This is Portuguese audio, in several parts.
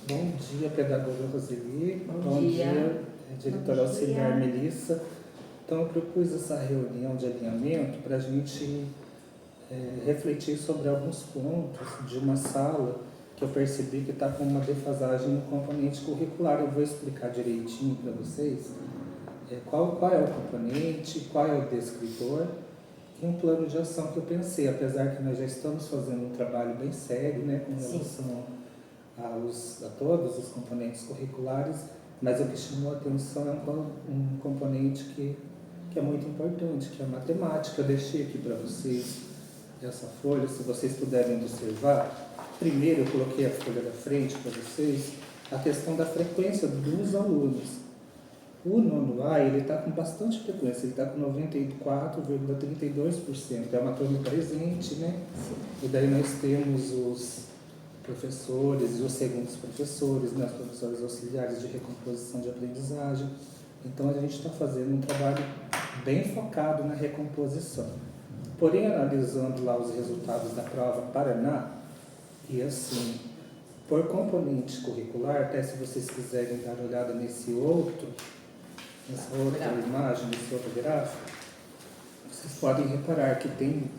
Bom dia, pedagoga Roseli. Bom dia. Diretora auxiliar Melissa. Então, eu propus essa reunião de alinhamento para a gente refletir sobre alguns pontos de uma sala que eu percebi que está com uma defasagem no componente curricular. Eu vou explicar direitinho para vocês qual é o componente, qual é o descritor e um plano de ação que eu pensei, apesar que nós já estamos fazendo um trabalho bem sério, né, com relação a todos os componentes curriculares, mas o que chamou a atenção é um componente que é muito importante, que é a matemática. Eu deixei aqui para vocês essa folha, se vocês puderem observar. Primeiro eu coloquei a folha da frente para vocês, a questão da frequência dos alunos. O nono A, ele está com bastante frequência, ele está com 94,32%, é uma turma presente, né? Sim. E daí nós temos os professores e os segundos professores, né, os professores auxiliares de recomposição de aprendizagem. Então a gente está fazendo um trabalho bem focado na recomposição. Porém, analisando lá os resultados da prova Paraná, e assim, por componente curricular, até se vocês quiserem dar uma olhada nessa outra imagem, nesse outro gráfico, vocês podem reparar que tem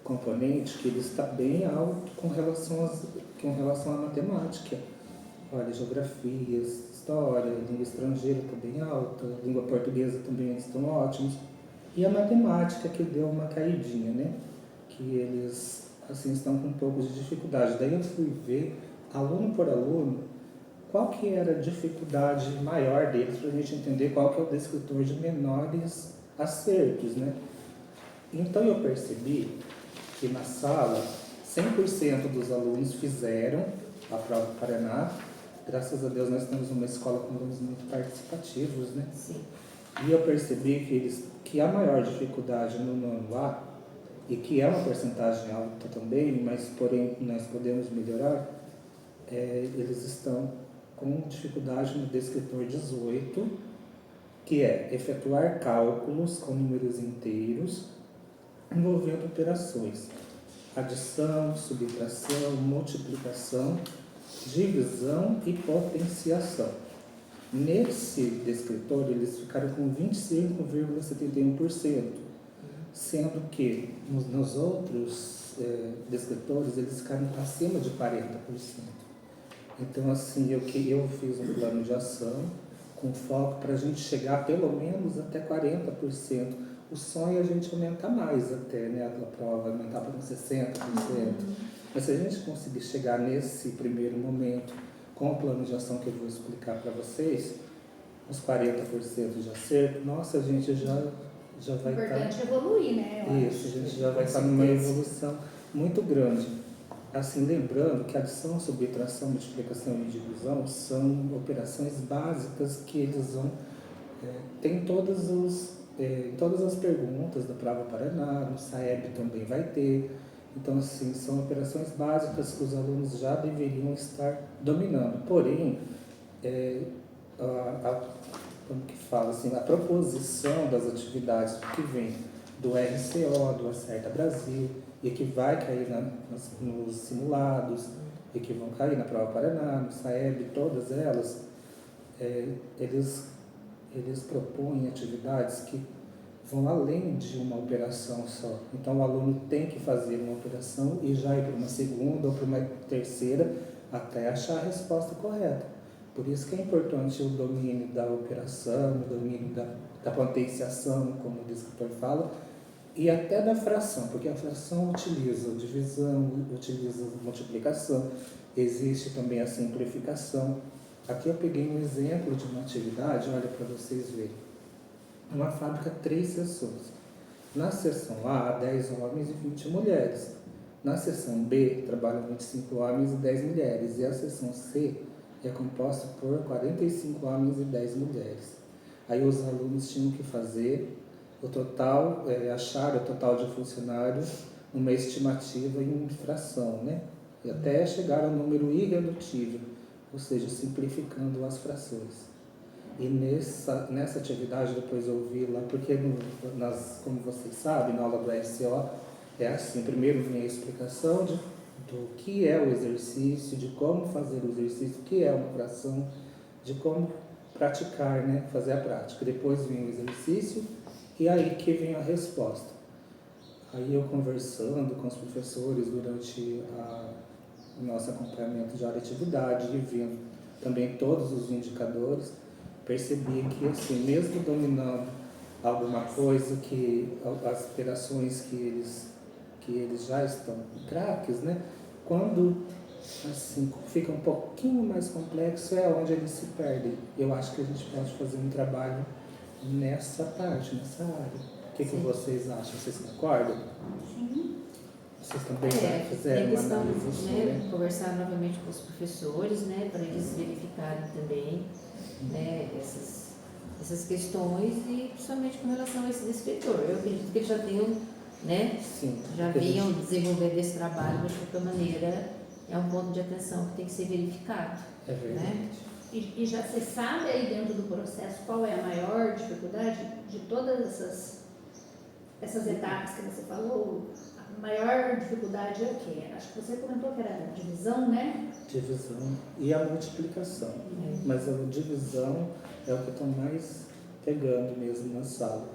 componente que ele está bem alto com relação à matemática. Olha, geografia, história, língua estrangeira está bem alta, língua portuguesa também eles estão ótimos. E a matemática que deu uma caidinha, né? Que eles assim estão com um pouco de dificuldade. Daí eu fui ver, aluno por aluno, qual que era a dificuldade maior deles, para a gente entender qual que é o descritor de menores acertos, né? Então eu percebi que na sala 100% dos alunos fizeram a prova Paraná. Graças a Deus nós temos uma escola com alunos muito participativos, né? Sim. E eu percebi que a maior dificuldade no nono A, e que é uma porcentagem alta também, mas porém nós podemos melhorar, eles estão com dificuldade no descritor 18, que é efetuar cálculos com números inteiros envolvendo operações, adição, subtração, multiplicação, divisão e potenciação. Nesse descritor, eles ficaram com 25,71%, sendo que nos outros descritores, eles ficaram acima de 40%. Então, assim, eu fiz um plano de ação com foco para a gente chegar pelo menos até 40%. O sonho é a gente aumentar mais até, né? A prova aumentar para uns 60%. Mas se a gente conseguir chegar nesse primeiro momento com o plano de ação que eu vou explicar para vocês, uns 40% de acerto, nossa, a gente já vai estar... Importante evoluir, né? Isso, a gente já vai estar numa evolução muito grande. Assim, lembrando que adição, subtração, multiplicação e divisão são operações básicas que eles vão... tem todas as perguntas da prova Paraná, no SAEB também vai ter. Então, assim, são operações básicas que os alunos já deveriam estar dominando. Porém, como que fala, assim, a proposição das atividades que vem do RCO, do Acerta Brasil, e que vai cair nos simulados, e que vão cair na prova Paraná, no SAEB, todas elas, eles propõem atividades que vão além de uma operação só. Então, o aluno tem que fazer uma operação e já ir para uma segunda ou para uma terceira até achar a resposta correta. Por isso que é importante o domínio da operação, o domínio da potenciação, como o descritor fala, e até da fração, porque a fração utiliza a divisão, utiliza a multiplicação, existe também a simplificação. Aqui eu peguei um exemplo de uma atividade, olha para vocês verem. Uma fábrica, 3 seções. Na seção A, 10 homens e 20 mulheres. Na seção B, trabalham 25 homens e 10 mulheres. E a seção C é composta por 45 homens e 10 mulheres. Aí os alunos tinham que fazer o total, achar o total de funcionários, uma estimativa em fração, né? E até chegar ao número irredutível, ou seja, simplificando as frações. E nessa atividade, depois eu vi lá, porque como vocês sabem, na aula do RCO, é assim, primeiro vem a explicação do que é o exercício, de como fazer o exercício, o que é uma fração, de como praticar, né? Fazer a prática. Depois vem o exercício e aí que vem a resposta. Aí eu conversando com os professores durante o nosso acompanhamento de área de atividade e vendo também todos os indicadores, percebi que, assim, mesmo dominando alguma coisa, que as operações que eles já estão craques, né? Quando assim fica um pouquinho mais complexo é onde eles se perdem. Eu acho que a gente pode fazer um trabalho nessa parte, nessa área. O que vocês acham? Vocês concordam? Sim. Vocês também fizeram uma análise disso, né? Conversar novamente com os professores, né, para eles verificarem também, né, essas questões e principalmente com relação a esse descritor. Eu acredito que eles já tenham, né, Sim, já vinham desenvolvendo esse trabalho, mas de qualquer maneira é um ponto de atenção que tem que ser verificado. É verdade. Né? E já se sabe aí dentro do processo qual é a maior dificuldade de todas essas etapas que você falou? A maior dificuldade é o quê? Acho que você comentou que era a divisão, né? Divisão e a multiplicação. Mas a divisão é o que estão mais pegando mesmo na sala.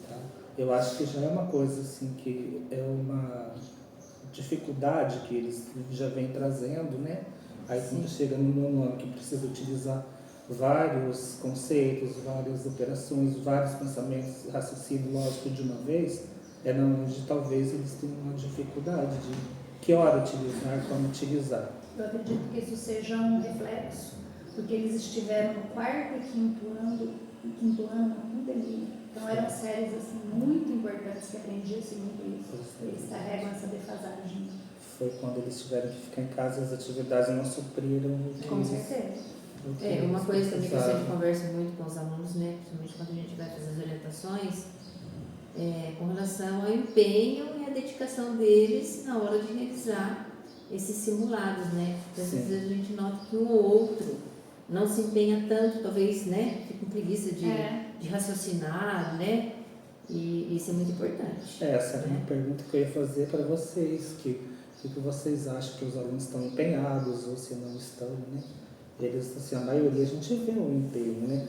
Tá? Eu acho que já é uma coisa assim que é uma dificuldade que eles já vêm trazendo, né? Aí quando chega no nono ano que precisa utilizar vários conceitos, várias operações, vários pensamentos, raciocínio lógico de uma vez, é onde talvez eles tenham uma dificuldade de que hora utilizar, como utilizar. Eu acredito que isso seja um reflexo, porque eles estiveram no quarto e quinto ano na pandemia. Então eram séries assim, muito importantes que aprendiam-se muito isso. Eles carregam essa defasagem. Foi quando eles tiveram que ficar em casa e as atividades não supriram o que Com certeza. Uma coisa também que eu sempre converso muito com os alunos, né, principalmente quando a gente vai fazer as orientações, com relação ao empenho e a dedicação deles na hora de realizar esses simulados, né? Porque às vezes a gente nota que um ou outro não se empenha tanto, talvez, né, fica com preguiça de raciocinar, né? E isso é muito importante. Essa era uma pergunta que eu ia fazer para vocês, o que vocês acham que os alunos estão empenhados ou se não estão, né? Eles, assim, a maioria a gente vê um empenho, né?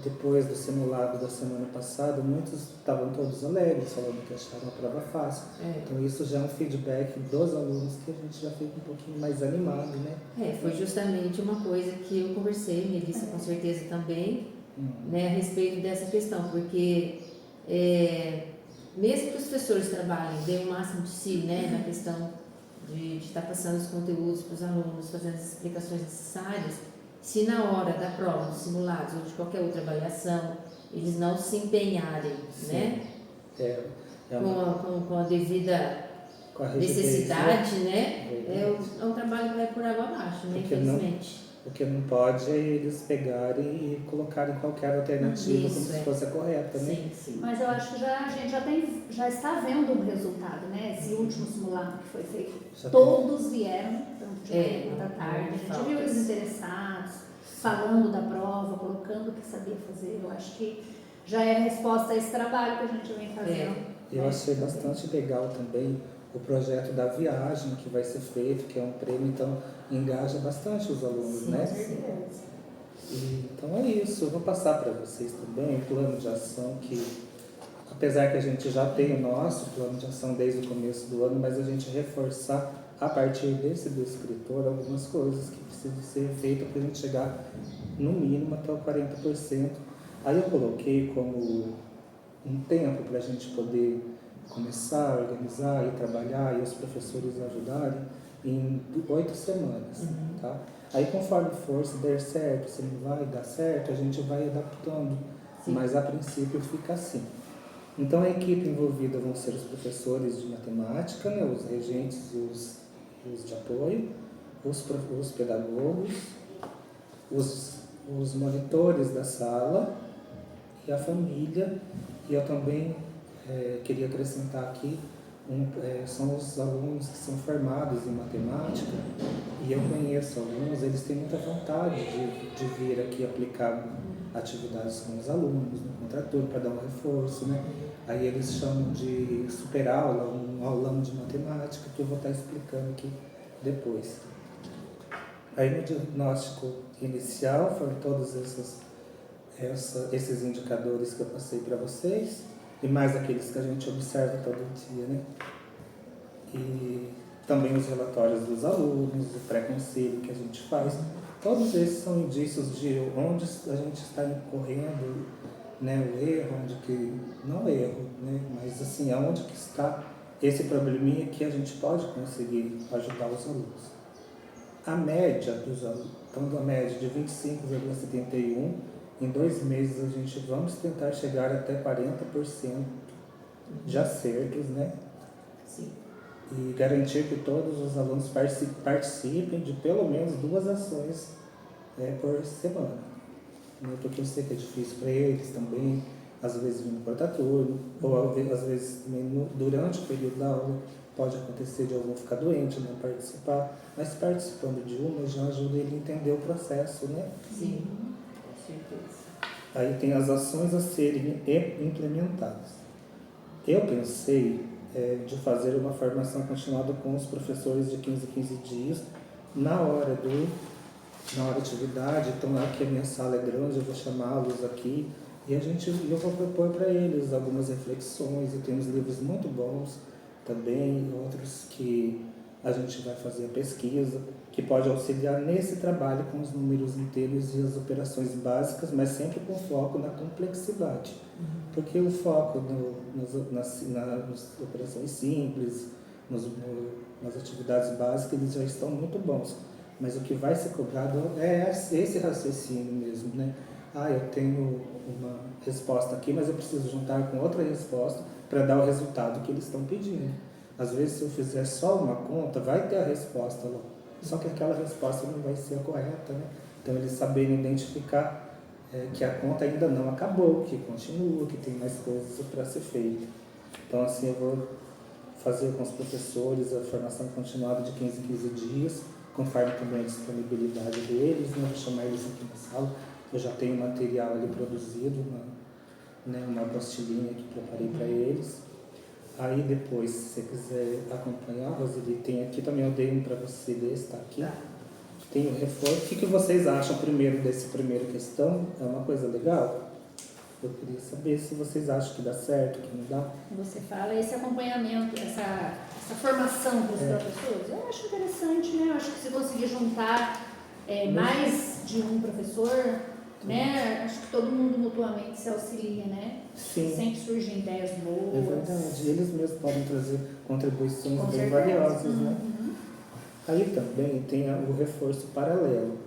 Depois do simulado da semana passada, muitos estavam todos alegres, falando que acharam a prova fácil. Então isso já é um feedback dos alunos que a gente já fica um pouquinho mais animado, né? Foi justamente uma coisa que eu conversei, Melissa com certeza também, né, a respeito dessa questão, porque mesmo que os professores trabalhem, deem o máximo de si, né, na questão de estar passando os conteúdos para os alunos, fazendo as explicações necessárias, se na hora da prova, dos simulados ou de qualquer outra avaliação, eles não se empenharem, né? Com a devida necessidade, né? É um trabalho que vai por água abaixo, né? Infelizmente. O que não pode é eles pegarem e colocarem qualquer alternativa como se fosse a correta, né? Sim. Mas eu acho que a gente já está vendo um resultado, né? Esse último simulado que foi feito, todos vieram, tanto de manhã quanto à tarde. A gente viu eles interessados, falando da prova, colocando o que sabia fazer. Eu acho que já é a resposta a esse trabalho que a gente vem fazendo. Eu achei bastante legal também o projeto da viagem que vai ser feito, que é um prêmio, então engaja bastante os alunos, né? Com certeza. Então é isso, eu vou passar para vocês também o plano de ação que, apesar que a gente já tem o nosso plano de ação desde o começo do ano, mas a gente reforçar a partir desse do escritor algumas coisas que precisam ser feitas para a gente chegar no mínimo até o 40%. Aí eu coloquei como um tempo para a gente poder começar a organizar e trabalhar e os professores ajudarem em 8 semanas, tá? Aí conforme for, se der certo, se não vai dar certo, a gente vai adaptando, mas a princípio fica assim. Então a equipe envolvida vão ser os professores de matemática, né, os regentes e os de apoio, os pedagogos, os monitores da sala e a família. E eu também queria acrescentar aqui, são os alunos que são formados em matemática, e eu conheço alguns, eles têm muita vontade de vir aqui aplicar atividades com os alunos, no contraturno, para dar um reforço, né? Aí eles chamam de super aula, um aulão de matemática, que eu vou estar explicando aqui depois. Aí no diagnóstico inicial foram todos esses indicadores que eu passei para vocês, e mais aqueles que a gente observa todo dia, né? E também os relatórios dos alunos, o pré-conselho que a gente faz. Todos esses são indícios de onde a gente está incorrendo, né, o erro, onde que, não erro, né, mas assim, aonde que está esse probleminha que a gente pode conseguir ajudar os alunos. A média dos alunos, então a média de 25,71, em 2 meses a gente vamos tentar chegar até 40% de acertos, né? Sim. E garantir que todos os alunos participem de pelo menos 2 ações por semana. Né? Porque eu sei que é difícil para eles também, às vezes vindo para turno, ou às vezes também durante o período da aula pode acontecer de algum ficar doente, não participar, mas participando de uma já ajuda ele a entender o processo, né? Sim, com certeza. Aí tem as ações a serem implementadas. Eu pensei de fazer uma formação continuada com os professores de 15 em 15 dias, na hora de atividade. Então aqui a minha sala é grande, eu vou chamá-los aqui e eu vou propor para eles algumas reflexões, e tem uns livros muito bons também, outros que a gente vai fazer a pesquisa, que pode auxiliar nesse trabalho com os números inteiros e as operações básicas, mas sempre com foco na complexidade. Porque o foco nas operações simples, nas atividades básicas, eles já estão muito bons. Mas o que vai ser cobrado é esse raciocínio mesmo, né? Eu tenho uma resposta aqui, mas eu preciso juntar com outra resposta para dar o resultado que eles estão pedindo. Às vezes, se eu fizer só uma conta, vai ter a resposta lá. Só que aquela resposta não vai ser a correta, né? Então, eles saberem identificar que a conta ainda não acabou, que continua, que tem mais coisas para ser feita. Então, assim, eu vou fazer com os professores a formação continuada de 15 em 15 dias, conforme também a disponibilidade deles, né? Vou chamar eles aqui na sala. Eu já tenho material ali produzido, uma apostilinha que preparei para eles. Aí depois, se você quiser acompanhar, Roseli, tem aqui também, eu dei um para você desse, tá aqui. Tem o reforço. O que vocês acham primeiro desse primeira questão? É uma coisa legal? Eu queria saber se vocês acham que dá certo, que não dá. Você fala esse acompanhamento, essa formação para os professores, eu acho interessante, né? Eu acho que se conseguir juntar mais de um professor, né? Acho que todo mundo mutuamente se auxilia, né? Sim. Sempre surgem ideias boas. É verdade. Eles mesmos podem trazer contribuições Com bem certeza. valiosas, né? Aí também tem o reforço paralelo,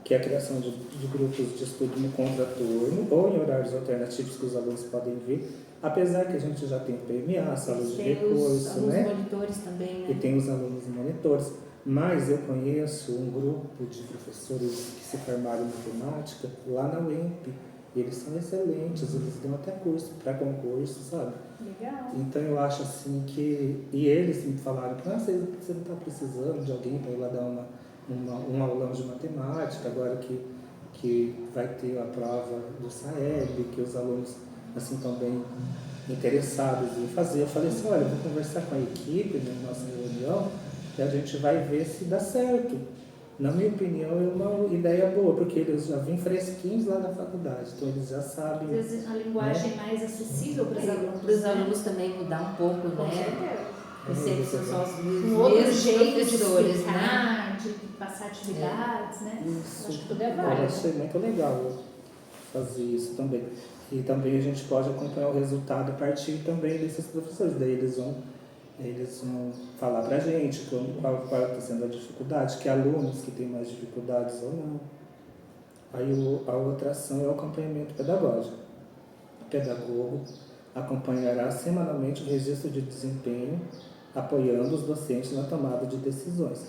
que é a criação de grupos de estudo no contraturno ou em horários alternativos que os alunos podem vir, apesar que a gente já tem o PMA, salas de recurso, né? Os monitores também, né? E tem os alunos monitores. Mas eu conheço um grupo de professores que se formaram em matemática lá na UEMP. Eles são excelentes, eles dão até curso para concurso, sabe? Legal. Então eu acho assim que... E eles me falaram que você não está precisando de alguém para ir lá dar um aulão de matemática, agora que vai ter a prova do SAEB, que os alunos assim estão bem interessados em fazer. Eu falei assim, olha, eu vou conversar com a equipe na nossa reunião e a gente vai ver se dá certo. Na minha opinião, é uma ideia boa, porque eles já vêm fresquinhos lá da faculdade, então eles já sabem... Às vezes a linguagem é mais acessível para os alunos. Para os alunos também mudar um pouco, Com né? certeza. Sempre são só os Um outro mesmos jeito de professores, né? explicar, de passar atividades, né? Isso. Acho que tudo é Eu válido. achei muito legal fazer isso também. E também a gente pode acompanhar o resultado a partir também desses professores. Daí eles vão falar pra gente qual está sendo a dificuldade, que alunos que têm mais dificuldades ou não. Aí a outra ação é o acompanhamento pedagógico. O pedagogo acompanhará semanalmente o registro de desempenho, apoiando os docentes na tomada de decisões.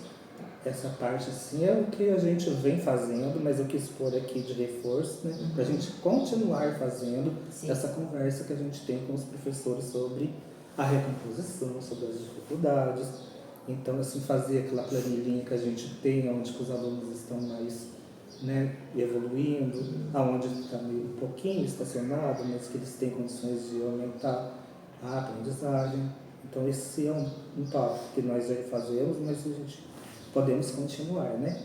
Essa parte, sim, é o que a gente vem fazendo, mas eu quis pôr aqui de reforço, né, para a gente continuar fazendo essa conversa que a gente tem com os professores sobre a recomposição, sobre as dificuldades. Então, assim, fazer aquela planilhinha que a gente tem, onde que os alunos estão mais, né, evoluindo, aonde está meio um pouquinho estacionado, mas que eles têm condições de aumentar. a aprendizagem. Então esse é um tópico que nós já fazemos, mas a gente podemos continuar, né?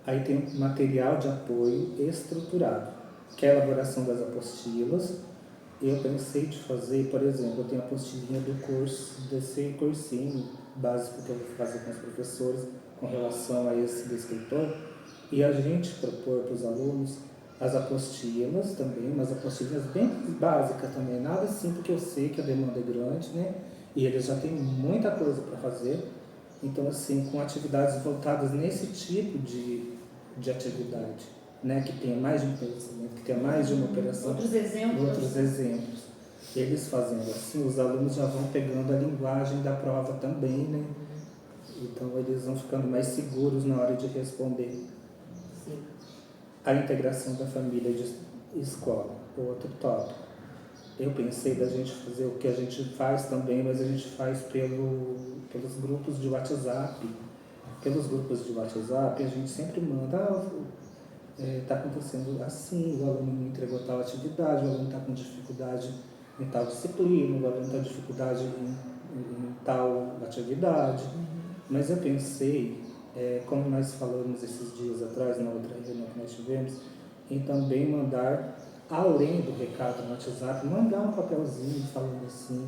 Aí tem material de apoio estruturado, que é a elaboração das apostilas. Eu pensei de fazer, por exemplo, eu tenho a apostilinha do curso, desse cursinho básico que eu vou fazer com os professores com relação a esse descritor, e a gente propor para os alunos as apostilas também, mas apostilas bem básicas também, nada assim, porque eu sei que a demanda é grande, né? E eles já têm muita coisa para fazer, então assim, com atividades voltadas nesse tipo de atividade, né? Que tenha mais de um pensamento, que tenha mais de uma operação. Outros exemplos. Eles fazendo assim, os alunos já vão pegando a linguagem da prova também, né? Então eles vão ficando mais seguros na hora de responder. Sim. A integração da família de escola, outro tópico. Eu pensei da gente fazer o que a gente faz também, mas a gente faz pelos grupos de WhatsApp. Pelos grupos de WhatsApp, a gente sempre manda, está acontecendo assim, o aluno não entregou tal atividade, o aluno está com dificuldade em tal disciplina, o aluno está com dificuldade em tal atividade. Mas eu pensei, como nós falamos esses dias atrás, na outra reunião que nós tivemos, em também mandar, além do recado no WhatsApp, mandar um papelzinho falando assim,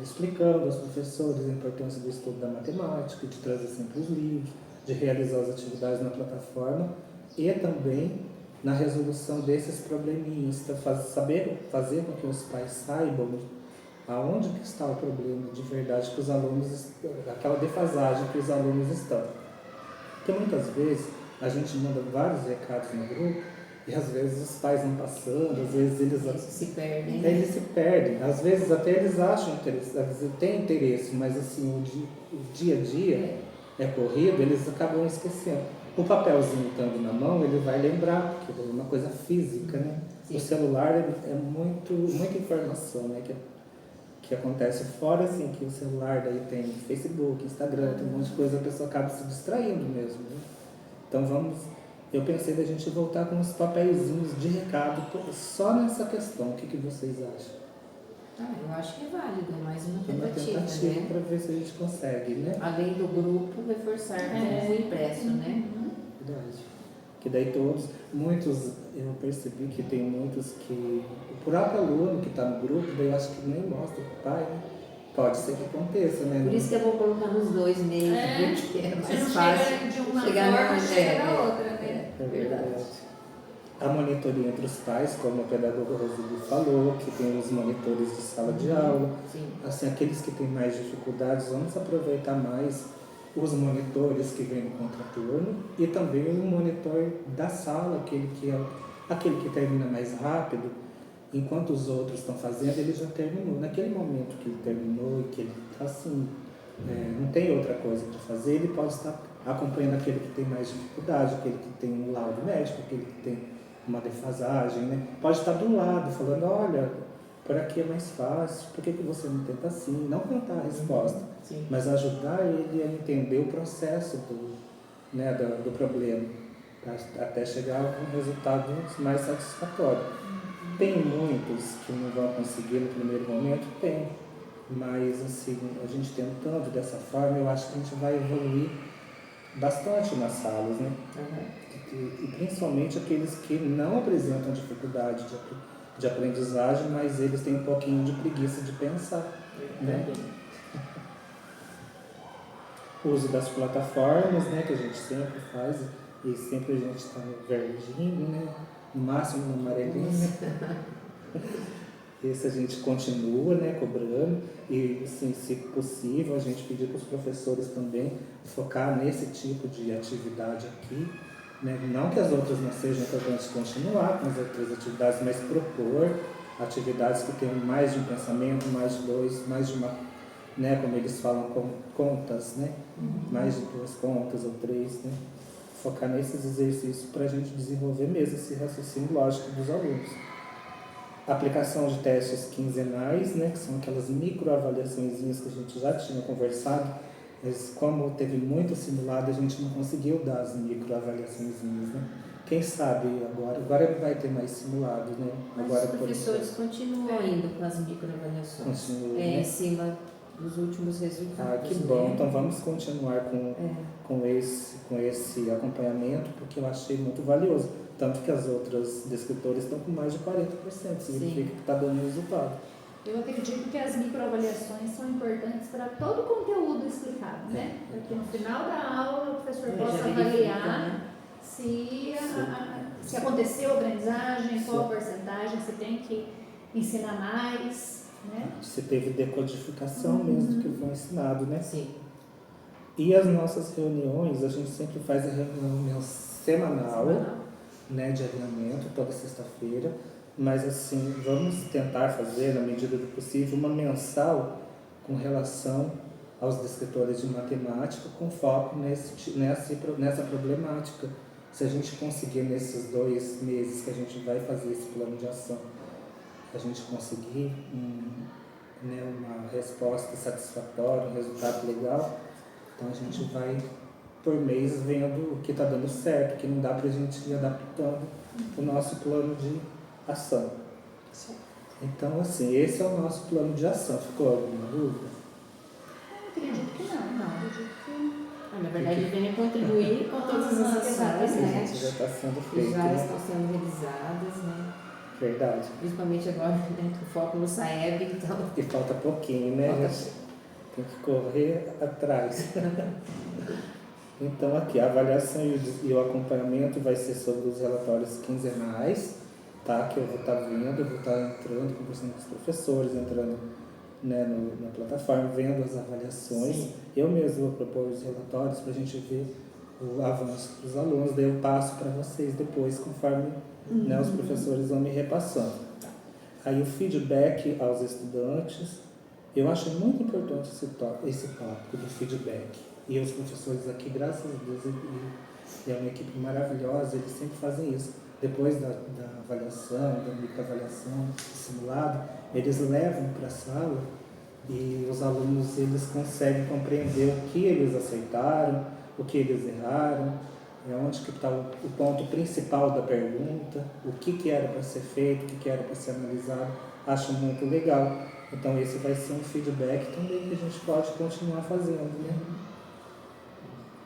explicando aos professores a importância do estudo da matemática, de trazer sempre os livros, de realizar as atividades na plataforma e também na resolução desses probleminhas, fazer com que os pais saibam aonde que está o problema de verdade que os alunos, aquela defasagem que os alunos estão. Porque muitas vezes a gente manda vários recados no grupo e às vezes os pais vão passando, às vezes eles se perdem. Eles se perdem, às vezes até eles acham interesse, às vezes têm interesse, mas assim, o dia a dia é corrido, eles acabam esquecendo. O papelzinho estando na mão, ele vai lembrar, porque é uma coisa física, né? Sim. O celular é muita informação, né? Que acontece fora, assim, que o celular daí tem Facebook, Instagram, tem um monte de coisa, a pessoa acaba se distraindo mesmo, né? Então eu pensei da gente voltar com uns papeizinhos de recado só nessa questão. O que vocês acham? Eu acho que é válido, mais uma Uma tentativa, né? para ver se a gente consegue, né? Além do grupo, reforçar com o impresso, né? Verdade. Que daí muitos, eu percebi que tem muitos que o próprio aluno que está no grupo, daí eu acho que nem mostra para o pai, né? Pode ser que aconteça, né? Por isso que eu vou colocar nos dois meios, porque é mais fácil de uma chegar forma, chega da outra, né? É verdade. A monitoria entre os pais, como a pedagoga Roseli falou, que tem os monitores de sala de aula. Sim. Assim, aqueles que têm mais dificuldades, vamos aproveitar mais os monitores que vêm no contraturno e também o monitor da sala, aquele que termina mais rápido, enquanto os outros estão fazendo, ele já terminou. Naquele momento que ele terminou e que ele está assim, não tem outra coisa para fazer, ele pode estar acompanhando aquele que tem mais dificuldade, aquele que tem um laudo médico, aquele que tem uma defasagem, né? Pode estar do lado, falando, olha, por aqui é mais fácil, por que você não tenta assim? Não contar a resposta, mas ajudar ele a entender o processo do problema, até chegar a um resultado mais satisfatório. Tem muitos que não vão conseguir no primeiro momento? Tem, mas assim, a gente tentando dessa forma, eu acho que a gente vai evoluir bastante nas salas, né? E principalmente aqueles que não apresentam dificuldade de aprendizagem, mas eles têm um pouquinho de preguiça de pensar, né? O uso das plataformas, né, que a gente sempre faz, e sempre a gente está no verdinho, né? No máximo no amarelinho. Esse a gente continua, né, cobrando, e assim, se possível a gente pedir para os professores também focar nesse tipo de atividade aqui, né? Não que as outras não sejam importantes continuar com as outras atividades, mas propor atividades que tenham mais de um pensamento, mais de dois, mais de uma, né, como eles falam, contas, né? Mais de 2 contas ou 3, né? Focar nesses exercícios para a gente desenvolver mesmo esse raciocínio lógico dos alunos. Aplicação de testes quinzenais, né, que são aquelas microavaliaçõezinhas que a gente já tinha conversado. Mas como teve muito simulado, a gente não conseguiu dar as microavaliações, né? Quem sabe agora vai ter mais simulado, né? Mas Agora, os professores continuam indo com as microavaliações. Continua, Em né? cima dos últimos resultados. Ah, que bom. Né? Então vamos continuar com esse acompanhamento, porque eu achei muito valioso. Tanto que as outras descritoras estão com mais de 40%, significa que está dando resultado. Eu acredito que as microavaliações são importantes para todo o conteúdo explicado, né? Para que no final da aula o professor possa avaliar, né? Se aconteceu a aprendizagem, qual a porcentagem, se tem que ensinar mais, né? Se teve decodificação mesmo que foi ensinado, né? Sim. E as nossas reuniões, a gente sempre faz a reunião semanal. Né, de alinhamento, toda sexta-feira. Mas assim, vamos tentar fazer, na medida do possível, uma mensal com relação aos descritores de matemática, com foco nessa problemática. Se a gente conseguir, nesses 2 meses que a gente vai fazer esse plano de ação, a gente conseguir uma resposta satisfatória, um resultado legal, então a gente vai, por mês, vendo o que está dando certo, o que não dá para a gente ir adaptando o nosso plano de ação. Sim. Então, assim, esse é o nosso plano de ação. Ficou alguma dúvida? Eu acredito que não. Acredito que... Na verdade, ele vem contribuir com todas as ações, né? Já está sendo Que feito, já né? estão sendo realizadas, né? Verdade. Principalmente agora, né, com foco no SAEB, então... E falta pouquinho, né? Falta... Tem que correr atrás. Então, aqui, a avaliação e o acompanhamento vai ser sobre os relatórios quinzenais, tá? Que eu vou estar vendo, eu vou estar entrando, conversando com os professores, entrando, né, na plataforma, vendo as avaliações. Sim. Eu mesmo vou propor os relatórios para a gente ver o avanço dos alunos, daí eu passo para vocês depois, conforme né, os professores vão me repassando. Aí o feedback aos estudantes, eu acho muito importante esse tópico do feedback. E os professores aqui, graças a Deus, e é uma equipe maravilhosa, eles sempre fazem isso. Depois da avaliação, da microavaliação, do simulado, eles levam para a sala e os alunos eles conseguem compreender o que eles aceitaram, o que eles erraram, onde que está o ponto principal da pergunta, o que era para ser feito, o que era para ser analisado. Acho muito legal. Então esse vai ser um feedback também que a gente pode continuar fazendo, né?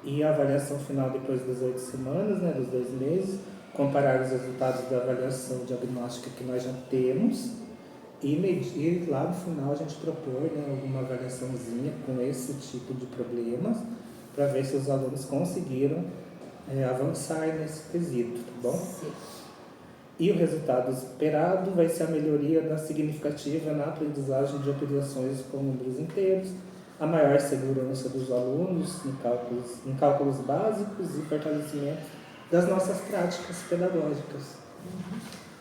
E a avaliação final depois das 8 semanas, né, dos 2 meses, comparar os resultados da avaliação diagnóstica que nós já temos e medir lá no final a gente propor, né, alguma avaliaçãozinha com esse tipo de problemas para ver se os alunos conseguiram avançar nesse quesito, tá bom? Sim. E o resultado esperado vai ser a melhoria significativa na aprendizagem de operações com números inteiros, a maior segurança dos alunos em cálculos básicos e fortalecimento das nossas práticas pedagógicas.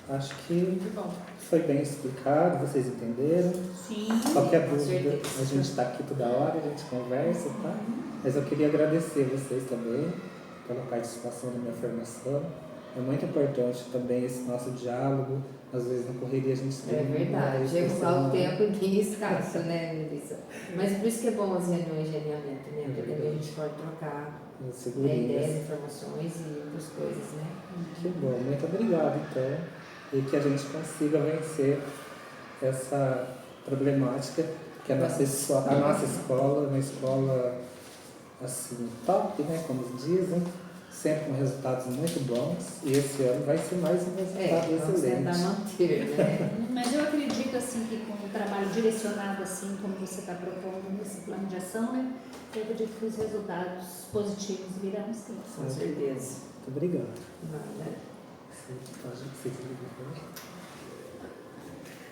Acho que foi bem explicado, vocês entenderam? Sim. Qualquer dúvida, a gente está aqui toda hora, a gente conversa, tá? Mas eu queria agradecer vocês também pela participação na minha formação. É muito importante também esse nosso diálogo. Às vezes na correria a gente tem... É verdade, chega o tempo que escasso, né, Melissa? Mas por isso que é bom as reuniões de alinhamento, né? Porque também a gente pode trocar ideias, informações e outras coisas, né? Que bom, muito obrigado então. E que a gente consiga vencer essa problemática que a nossa escola é uma escola assim, top, né, como dizem, sempre com resultados muito bons, e esse ano vai ser mais um resultado excelente. Vamos tentar manter, né? Mas eu acredito assim que com o trabalho direcionado assim como você está propondo nesse plano de ação, né, eu acredito que os resultados positivos virão sim. Com certeza. Muito obrigado. Nada. Sim, pode ser.